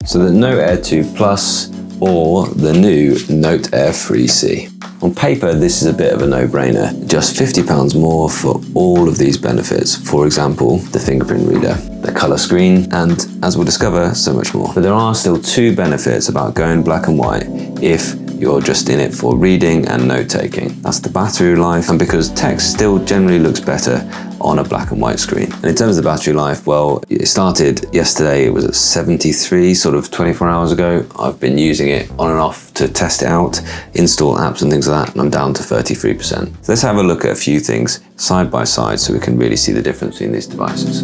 So the Note Air 2 Plus or the new Note Air 3C. On paper, this is a bit of a no-brainer. Just £50 more for all of these benefits. For example, the fingerprint reader, the color screen, and as we'll discover, so much more. But there are still two benefits about going black and white if you're just in it for reading and note-taking. That's the battery life, and because text still generally looks better on a black and white screen. And in terms of the battery life, well, it started yesterday, it was at 73, sort of 24 hours ago. I've been using it on and off to test it out, install apps and things like that, and I'm down to 33%. So let's have a look at a few things side by side so we can really see the difference between these devices.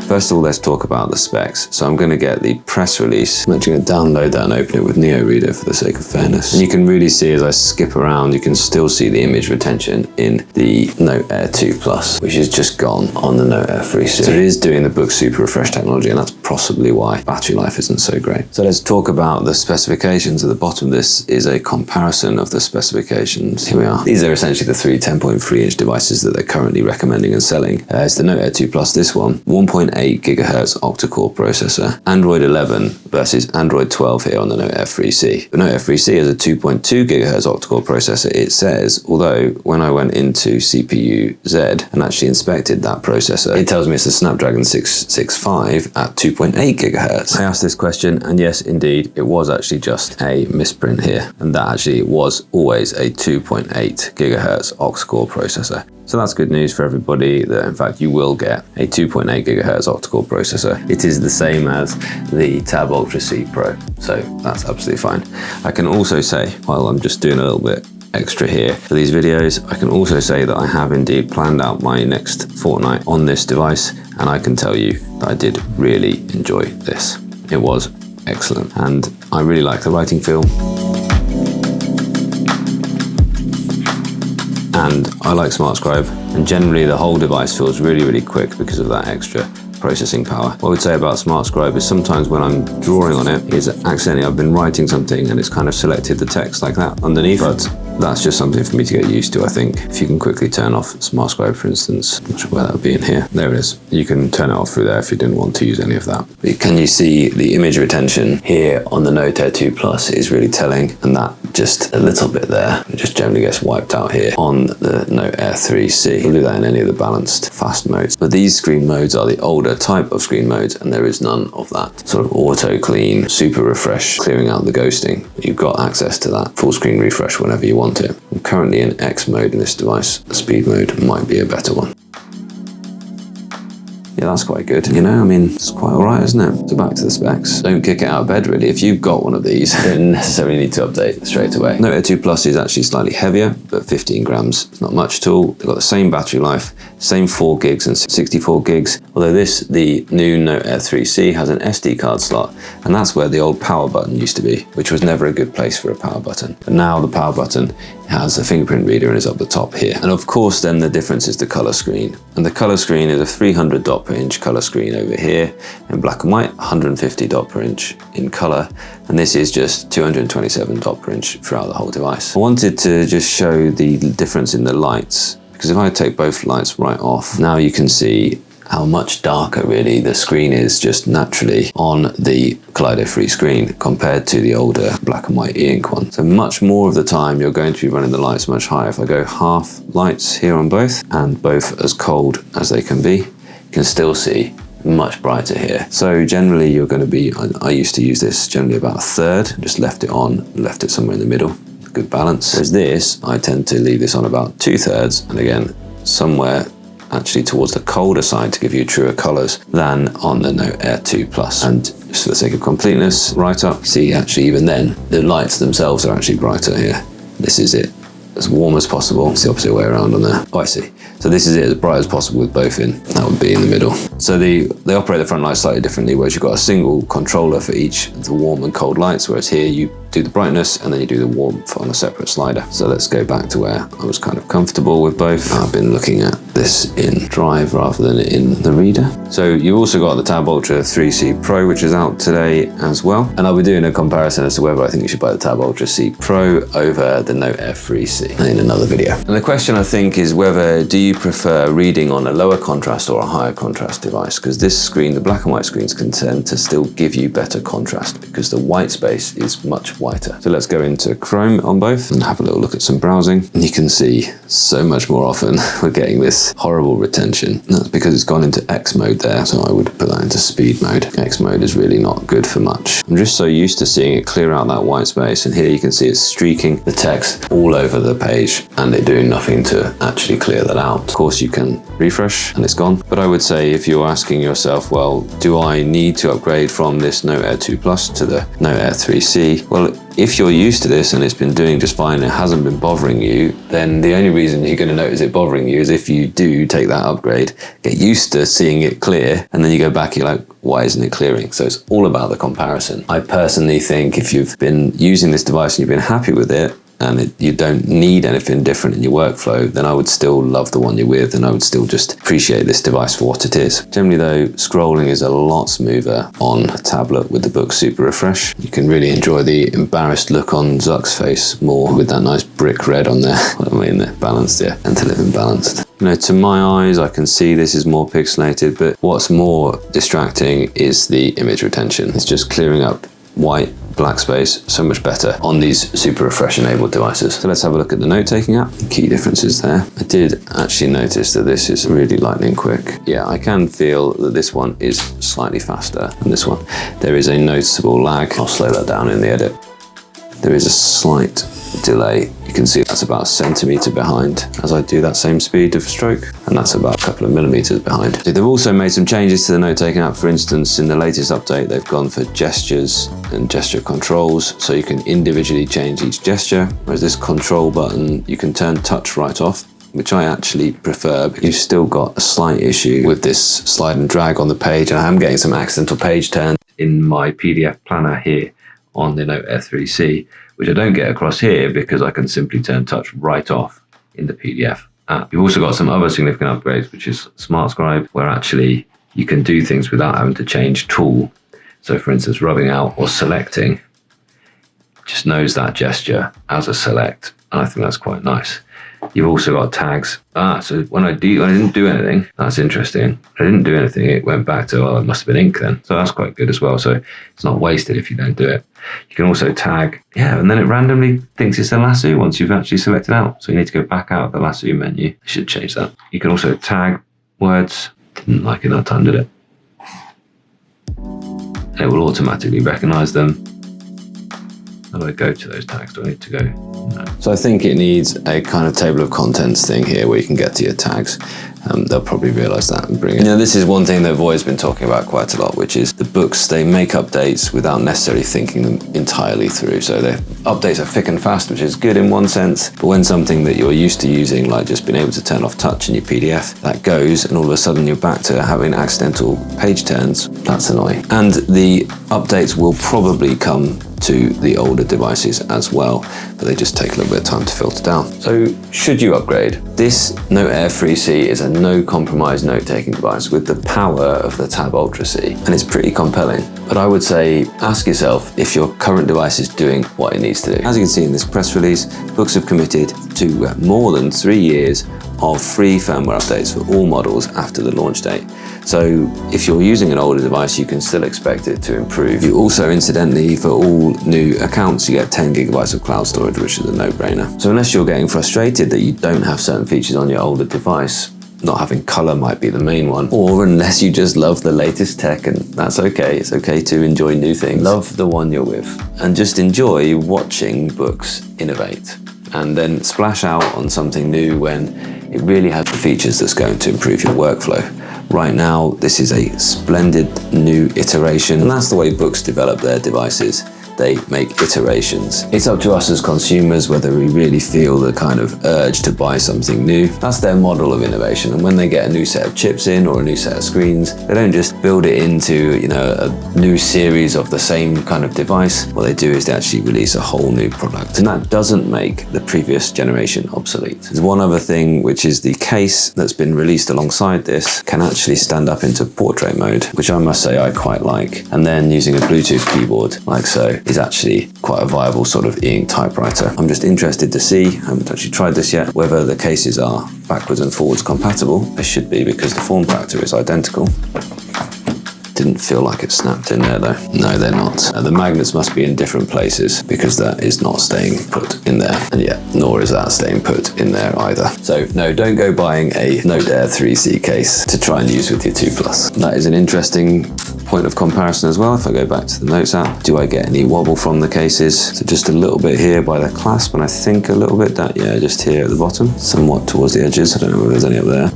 First of all, let's talk about the specs. So I'm going to get the press release. I'm actually going to download that and open it with Neo Reader for the sake of fairness. And you can really see as I skip around, you can still see the image retention in the Note Air 2 Plus, which is just gone on the Note Air 3C. So it is doing the book super refresh technology, and that's possibly why battery life isn't so great. So let's talk about the specifications. At the bottom of this is a comparison of the specifications. Here we are. These are essentially the three 10.3-inch devices that they're currently recommending and selling. It's the Note Air 2 Plus, this one, 1.8 GHz octa-core processor, Android 11 versus Android 12 here on the Note Air 3C. The Note Air 3C is a 2.2 GHz octa-core processor, it says, although when I went into CPU-Z and actually inspected that processor, it tells me it's a Snapdragon 665 at 2.8 GHz. I asked this question, and yes, indeed, it was actually just a misprint here, and that actually was always a 2.8 GHz octa-core processor. So that's good news for everybody that in fact you will get a 2.8 GHz octa-core processor. It is the same as the Tab Ultra C Pro, so that's absolutely fine. I can also say, while I'm just doing a little bit extra here for these videos, I can also say that I have indeed planned out my next fortnight on this device, and I can tell you that I did really enjoy this. It was excellent, and I really like the writing feel. And I like Smart Scribe, and generally the whole device feels really, really quick because of that extra processing power. What I would say about Smart Scribe is sometimes when I'm drawing on it, is accidentally I've been writing something and it's kind of selected the text like that underneath, but that's just something for me to get used to, I think. If you can quickly turn off Smart Scribe, for instance, I'm not sure where that would be in here. There it is. You can turn it off through there if you didn't want to use any of that. But can you see the image retention here on the Note Air 2 Plus is really telling, and that just a little bit there, it just generally gets wiped out here on the Note Air 3C. We'll do that in any of the balanced fast modes. But these screen modes are the older type of screen modes, and there is none of that sort of auto clean, super refresh, clearing out the ghosting. You've got access to that full screen refresh whenever you want it. I'm currently in X mode in this device. The speed mode might be a better one. Yeah, that's quite good. You know, I mean, it's quite all right, isn't it? So back to the specs. Don't kick it out of bed, really. If you've got one of these, you don't necessarily need to update straight away. Note Air 2 Plus is actually slightly heavier, but 15 grams. It's not much at all. They've got the same battery life, same 4 gigs and 64 gigs. Although the new Note Air 3C has an SD card slot, and that's where the old power button used to be, which was never a good place for a power button. But now the power button has a fingerprint reader and is up the top here. And of course, then the difference is the color screen. And the color screen is a 300 dot per inch color screen over here in black and white, 150 dot per inch in color. And this is just 227 dot per inch throughout the whole device. I wanted to just show the difference in the lights, because if I take both lights right off, now you can see how much darker really the screen is just naturally on the Kaleido-free screen compared to the older black and white Eink one. So much more of the time you're going to be running the lights much higher. If I go half lights here on both, and both as cold as they can be, you can still see much brighter here. So generally you're going to be, I used to use this generally about a third, just left it on, left it somewhere in the middle, good balance. Whereas this, I tend to leave this on about 2/3, and again, somewhere actually towards the colder side to give you truer colors than on the Note Air 2 Plus. And just for the sake of completeness, right up, see actually even then, the lights themselves are actually brighter here. This is it, as warm as possible. It's the opposite way around on there. Oh, I see. So this is it, as bright as possible with both in. That would be in the middle. So they operate the front lights slightly differently, whereas you've got a single controller for each of the warm and cold lights, whereas here you do the brightness and then you do the warmth on a separate slider. So let's go back to where I was kind of comfortable with both. I've been looking at this in Drive rather than in the reader. So you've also got the Tab Ultra 3C Pro, which is out today as well. And I'll be doing a comparison as to whether I think you should buy the Tab Ultra C Pro over the Note Air 3C in another video. And the question I think is whether do you prefer reading on a lower contrast or a higher contrast device? Because this screen, the black and white screens, can tend to still give you better contrast because the white space is much whiter. So let's go into Chrome on both and have a little look at some browsing. And you can see so much more often we're getting this horrible retention. That's because it's gone into X mode there, so I would put that into speed mode. X mode is really not good for much. I'm just so used to seeing it clear out that white space, and here you can see it's streaking the text all over the page and they're doing nothing to actually clear that out. Of course you can refresh and it's gone, but I would say if you're asking yourself, well, do I need to upgrade from this Note Air 2 Plus to the Note Air 3C? Well, if you're used to this and it's been doing just fine, it hasn't been bothering you, then the only reason you're going to notice it bothering you is if you do take that upgrade, get used to seeing it clear, and then you go back, you're like, why isn't it clearing? So it's all about the comparison. I personally think if you've been using this device and you've been happy with it, and you don't need anything different in your workflow, then I would still love the one you're with, and I would still just appreciate this device for what it is. Generally though, scrolling is a lot smoother on a tablet with the Book Super Refresh. You can really enjoy the embarrassed look on Zuck's face more with that nice brick red on there. I mean, they're balanced, yeah, and to live in balanced. You know, to my eyes, I can see this is more pixelated, but what's more distracting is the image retention. It's just clearing up white, black space so much better on these Super Refresh enabled devices. So let's have a look at the note-taking app. Key differences there. I did actually notice that this is really lightning quick. Yeah, I can feel that this one is slightly faster than this one. There is a noticeable lag. I'll slow that down in the edit. There is a slight delay. You can see that's about a centimetre behind as I do that same speed of stroke, and that's about a couple of millimetres behind. So they've also made some changes to the note-taking app. For instance, in the latest update, they've gone for gestures and gesture controls, so you can individually change each gesture, whereas this control button, you can turn touch right off, which I actually prefer, because you've still got a slight issue with this slide and drag on the page, and I am getting some accidental page turns in my PDF planner here on the Note Air 3C, which I don't get across here because I can simply turn touch right off in the PDF app. You've also got some other significant upgrades, which is Smart Scribe, where actually you can do things without having to change tool. So for instance, rubbing out or selecting just knows that gesture as a select, and I think that's quite nice. You've also got tags. So when I didn't do anything, that's interesting. I didn't do anything, it went back to, oh, it must have been Eink then. So that's quite good as well. So it's not wasted if you don't do it. You can also tag, yeah, and then it randomly thinks it's a lasso once you've actually selected out. So you need to go back out of the lasso menu. I should change that. You can also tag words. Didn't like it that time, did it? And it will automatically recognize them. How do I go to those tags? Do I need to go? No. So I think it needs a kind of table of contents thing here where you can get to your tags. They'll probably realize that and bring it. You know, this is one thing they've always been talking about quite a lot, which is the books, they make updates without necessarily thinking them entirely through. So their updates are thick and fast, which is good in one sense, but when something that you're used to using, like just being able to turn off touch in your PDF, that goes, and all of a sudden you're back to having accidental page turns, that's annoying. And the updates will probably come to the older devices as well, but they just take a little bit of time to filter down. So should you upgrade? This Note Air 3C is a no compromise note-taking device with the power of the Tab Ultra C, and it's pretty compelling. But I would say, ask yourself if your current device is doing what it needs to do. As you can see in this press release, Books have committed to more than 3 years of free firmware updates for all models after the launch date. So if you're using an older device, you can still expect it to improve. You also, incidentally, for all new accounts, you get 10 gigabytes of cloud storage, which is a no-brainer. So unless you're getting frustrated that you don't have certain features on your older device, not having color might be the main one, or unless you just love the latest tech, and that's okay. It's okay to enjoy new things. Love the one you're with, and just enjoy watching Books innovate, and then splash out on something new when it really has the features that's going to improve your workflow. Right now, this is a splendid new iteration, and that's the way Books develop their devices. they make iterations. It's up to us as consumers whether we really feel the kind of urge to buy something new. That's their model of innovation, and when they get a new set of chips in or a new set of screens, they don't just build it into, you know, a new series of the same kind of device. What they do is they actually release a whole new product, and that doesn't make the previous generation obsolete. There's one other thing, which is the case that's been released alongside this can actually stand up into portrait mode, which I must say I quite like. And then using a Bluetooth keyboard like so is actually quite a viable sort of Eink typewriter. I'm just interested to see, I haven't actually tried this yet, whether the cases are backwards and forwards compatible. They should be, because the form factor is identical. Didn't feel like it snapped in there though. No, they're not. The magnets must be in different places, because that is not staying put in there. And yeah, nor is that staying put in there either. So no, don't go buying a Note Air 3C case to try and use with your 2 Plus. That is an interesting point of comparison as well. If I go back to the Notes app, do I get any wobble from the cases? So just a little bit here by the clasp, and I think a little bit that, yeah, just here at the bottom, somewhat towards the edges. I don't know if there's any up there.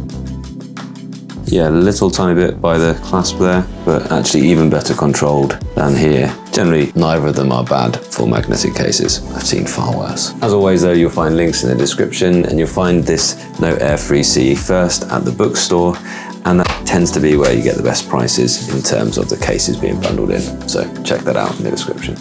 Yeah, a little tiny bit by the clasp there, but actually even better controlled than here. Generally, neither of them are bad for magnetic cases. I've seen far worse. As always though, you'll find links in the description, and you'll find this Note Air 3C first at the bookstore, and that tends to be where you get the best prices in terms of the cases being bundled in. So check that out in the description.